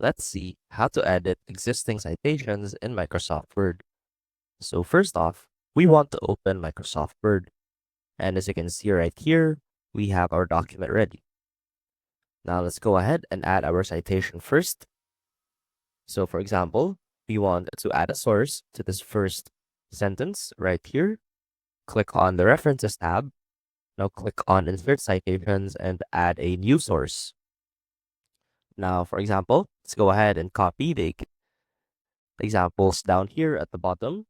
Let's see how to edit existing citations in Microsoft Word. So first off, we want to open Microsoft Word. And as you can see right here, we have our document ready. Now let's go ahead and add our citation first. So for example, we want to add a source to this first sentence right here. Click on the References tab. Now click on Insert Citations and add a new source. Now, for example, let's go ahead and copy the examples down here at the bottom.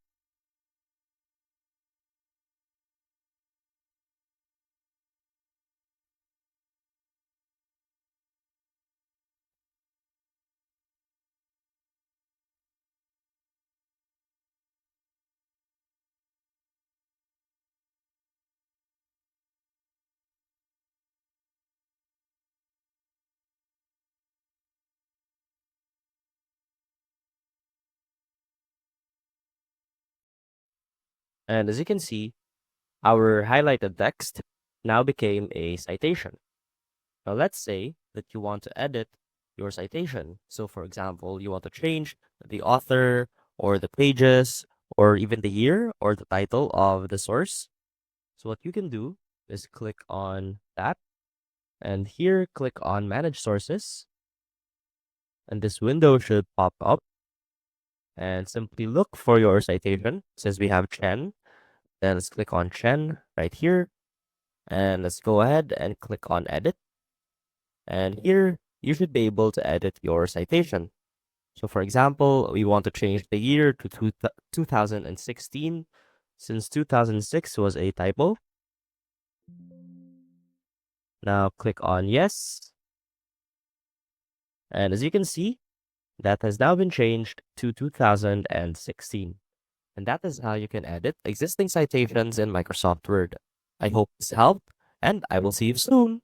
And as you can see, our highlighted text now became a citation. Now let's say that you want to edit your citation. So for example, you want to change the author or the pages or even the year or the title of the source. So what you can do is click on that and here click on Manage Sources. And this window should pop up and simply look for your citation. Since we have Chen, then let's click on Chen right here. And let's go ahead and click on Edit. And here, you should be able to edit your citation. So for example, we want to change the year to 2016, since 2006 was a typo. Now click on Yes. And as you can see, that has now been changed to 2016. And that is how you can edit existing citations in Microsoft Word. I hope this helped, and I will see you soon.